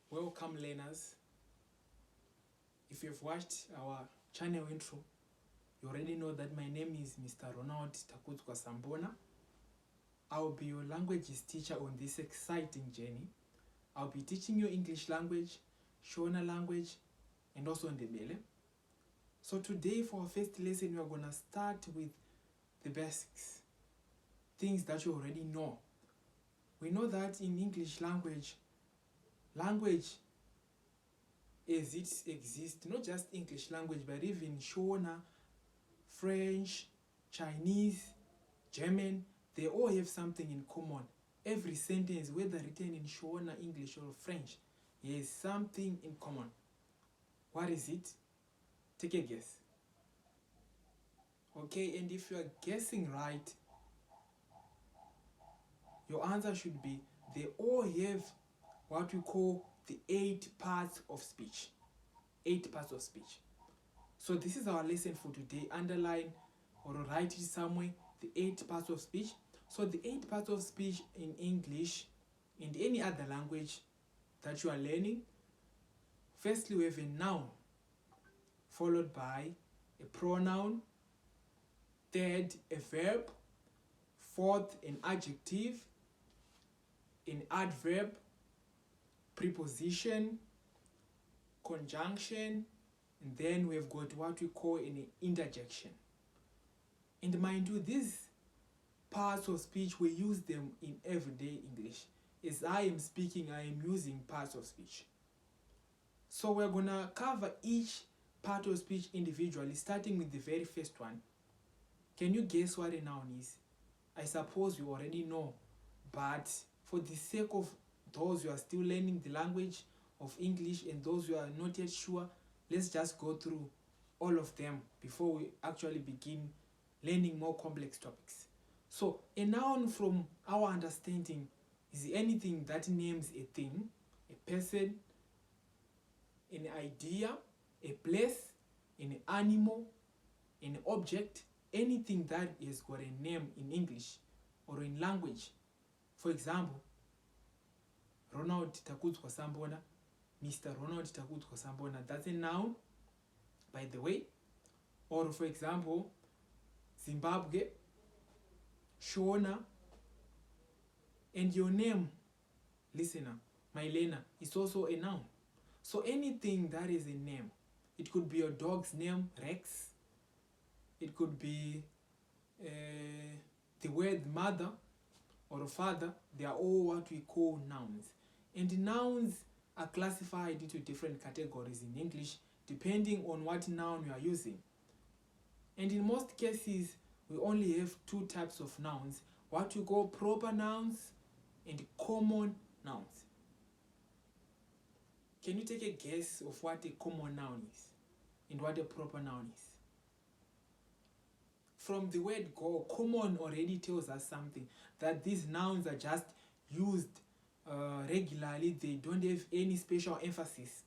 Welcome learners. If you've watched our channel intro, you already know that my name is Mr Ronald T. I'll be your languages teacher on this exciting journey. I'll be teaching you English language, Shona language, and also Ndebele. So today for our first lesson, we are going to start with the basics, things that you already know. We know that in English language as it exists, not just English language, but even Shona, French, Chinese, German, they all have something in common. Every sentence, whether written in Shona, English or French, has something in common. What is it? Take a guess. Okay, and if you are guessing right, your answer should be they all have what we call the 8 parts of speech. 8 parts of speech. So this is our lesson for today. Underline or write it somewhere, the 8 parts of speech. So the 8 parts of speech in English and any other language that you are learning. Firstly, we have a noun, followed by a pronoun. Third, a verb. Fourth, an adjective, an adverb, preposition, conjunction, and then we've got what we call an interjection. And mind you, these parts of speech, we use them in everyday English. As I am speaking, I am using parts of speech. So we're gonna cover each part of speech individually, starting with the very first one. Can you guess what a noun is? I suppose you already know, but for the sake of those who are still learning the language of English and those who are not yet sure, let's just go through all of them before we actually begin learning more complex topics. So a noun, from our understanding, is anything that names a thing, a person, an idea, a place, an animal, an object, anything that has got a name in English or in language. For example, Ronald T. Sambona, Mr. Ronald T. Sambona, that's a noun, by the way. Or for example, Zimbabwe, Shona, and your name, listener, Mylena, is also a noun. So anything that is a name, it could be your dog's name, Rex. It could be the word mother or father. They are all what we call nouns. And nouns are classified into different categories in English depending on what noun you are using. And in most cases, we only have 2 types of nouns, what we call proper nouns and common nouns. Can you take a guess of what a common noun is and what a proper noun is? From the word go, common already tells us something, that these nouns are just used regularly. They don't have any special emphasis.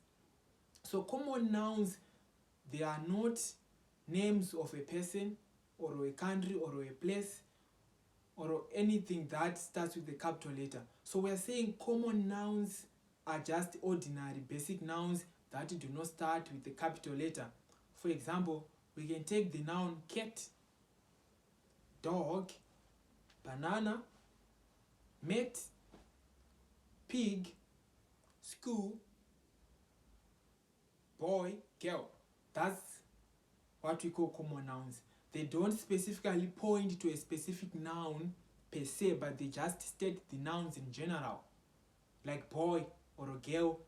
So common nouns, they are not names of a person or a country or a place or anything that starts with a capital letter. So we are saying common nouns are just ordinary basic nouns that do not start with a capital letter. For example, we can take the noun cat, dog, banana, mate, pig, school, boy, girl. That's what we call common nouns. They don't specifically point to a specific noun per se, but they just state the nouns in general, like boy or a girl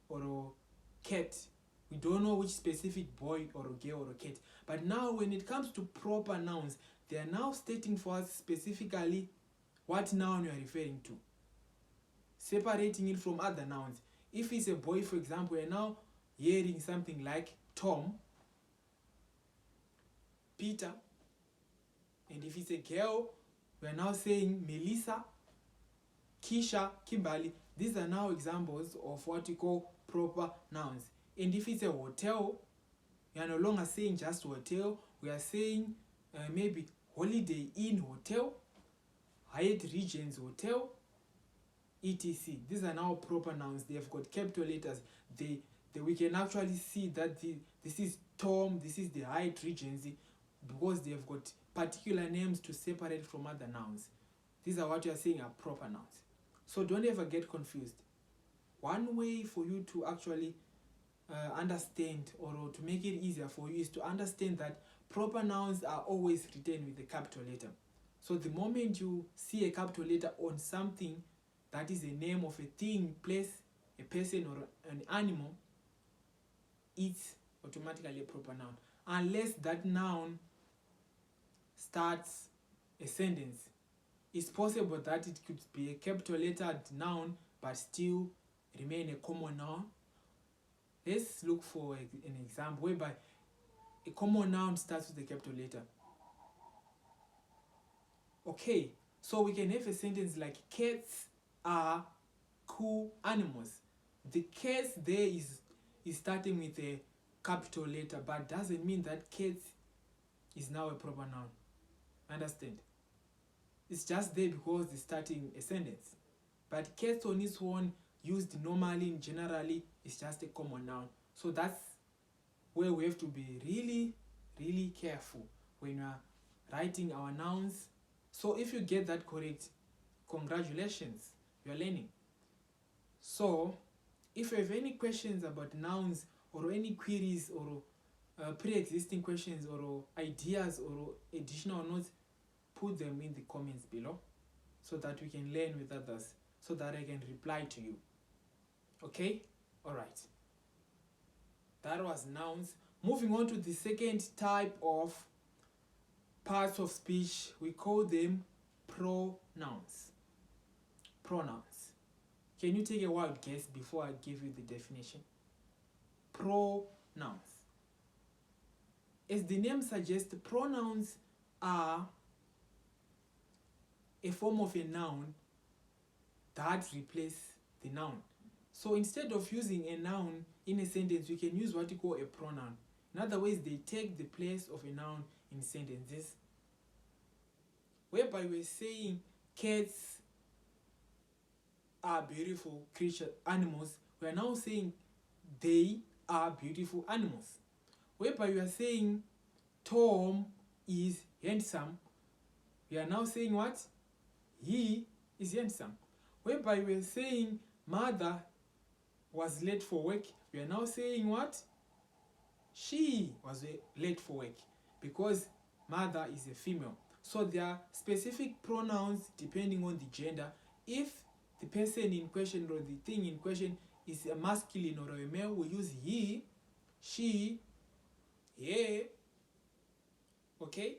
or a cat. We don't know which specific boy or a girl or a cat. But now when it comes to proper nouns, they are now stating for us specifically what noun we are referring to, separating it from other nouns. If it's a boy, for example, we are now hearing something like Tom, Peter. And if it's a girl, we are now saying Melissa, Kisha, Kimberly. These are now examples of what we call proper nouns. And if it's a hotel, we are no longer saying just hotel. We are saying maybe Holiday Inn Hotel, Hyatt Regency Hotel, etc. These are now proper nouns. They have got capital letters. We can actually see that this is Tom, this is the height Regency, because they have got particular names to separate from other nouns. These are what you are saying are proper nouns. So don't ever get confused. One way for you to actually understand, or to make it easier for you, is to understand that proper nouns are always written with a capital letter. So the moment you see a capital letter on something that is a name of a thing, place, a person, or an animal, it's automatically a proper noun, unless that noun starts a sentence. It's possible that it could be a capital lettered noun but still remain a common noun. Let's look for an example whereby a common noun starts with a capital letter. Okay, so we can have a sentence like cats are cool animals. The cats there is starting with a capital letter, but doesn't mean that cats is now a proper noun. Understand? It's just there because it's starting a sentence. But cats on its own, used normally and generally, is just a common noun. So that's where we have to be really, really careful when we are writing our nouns. So if you get that correct, congratulations, you are learning. So if you have any questions about nouns, or any queries, or pre-existing questions, or ideas, or additional notes, put them in the comments below so that we can learn with others, so that I can reply to you. Okay? Alright. That was nouns. Moving on to the second type of parts of speech, we call them pronouns. Pronouns. Can you take a wild guess before I give you the definition? Pronouns. As the name suggests, pronouns are a form of a noun that replaces the noun. So instead of using a noun in a sentence, we can use what we call a pronoun. In other words, they take the place of a noun in sentences. Whereby we're saying cats are beautiful animals, we are now saying they are beautiful animals. Whereby we are saying Tom is handsome, we are now saying what? He is handsome. Whereby we are saying mother was late for work, we are now saying what? She was late for work, because mother is a female. So there are specific pronouns depending on the gender. If the person in question or the thing in question is a masculine or a male, we use he, she, he. Okay?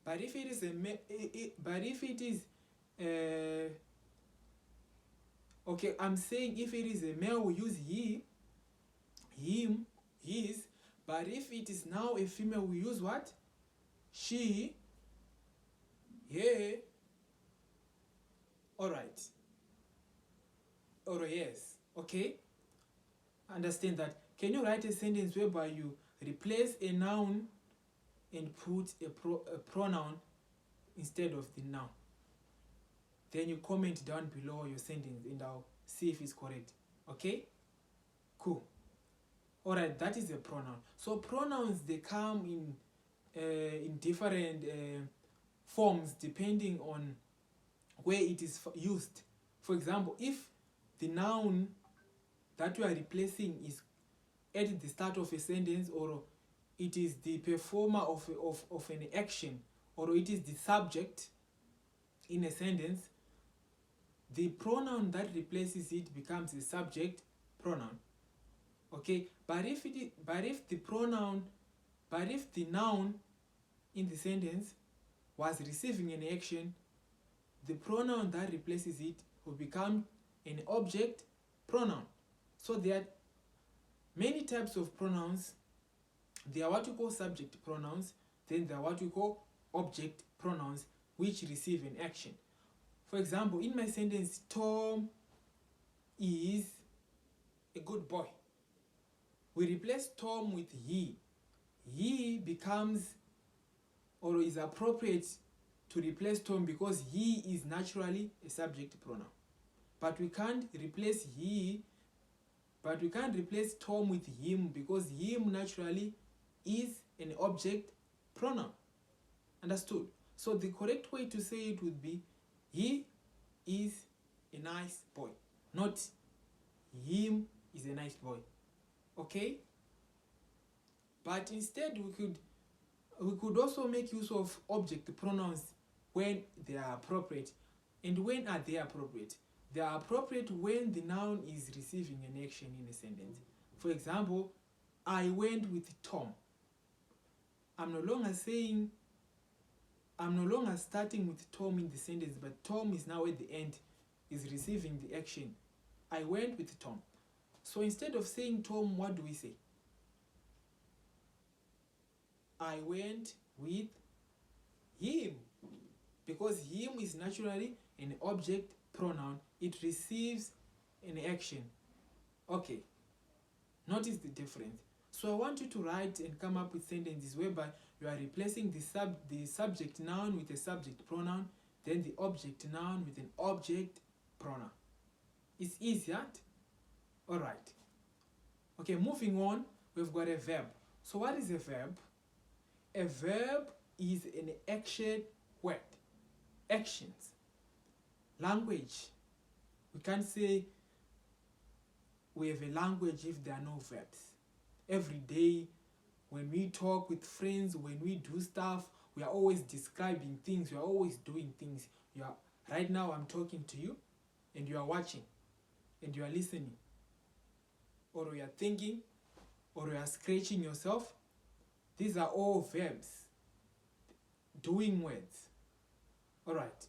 But if it is okay, I'm saying if it is a male, we use he, him, his. But if it is now a female, we use what? She, yeah. Alright. Or yes. Okay? Understand that. Can you write a sentence whereby you replace a noun and put a pronoun instead of the noun? Then you comment down below your sentence and I'll see if it's correct. Okay? Cool. Alright, that is a pronoun. So pronouns, they come in different forms depending on where it is used. For example, if the noun that you are replacing is at the start of a sentence, or it is the performer of an action, or it is the subject in a sentence, the pronoun that replaces it becomes a subject pronoun. Okay, but if the noun in the sentence was receiving an action, the pronoun that replaces it will become an object pronoun. So there are many types of pronouns. There are what we call subject pronouns, then there are what we call object pronouns, which receive an action. For example, in my sentence, Tom is a good boy. We replace Tom with he. He becomes, or is appropriate to replace Tom, because he is naturally a subject pronoun. but we can't replace Tom with him, because him naturally is an object pronoun. Understood? So the correct way to say it would be, he is a nice boy, not him is a nice boy. Okay? But instead we could also make use of object pronouns when they are appropriate. And when are they appropriate? They are appropriate when the noun is receiving an action in a sentence. For example, I went with Tom. I'm no longer starting with Tom in the sentence, but Tom is now at the end, is receiving the action. I went with Tom. So instead of saying Tom, what do we say? I went with him, because him is naturally an object pronoun. It receives an action. Okay, notice the difference. So I want you to write and come up with sentences whereby you are replacing the subject noun with a subject pronoun, then the object noun with an object pronoun. It's easier. Alright. Okay, moving on, we've got a verb. So what is a verb? A verb is an action word. Actions. Language. We can't say we have a language if there are no verbs. Every day, when we talk with friends, when we do stuff, we are always describing things, we are always doing things. Right now I'm talking to you, and you are watching, and you are listening. Or you are thinking, or you are scratching yourself. These are all verbs. Doing words. Alright.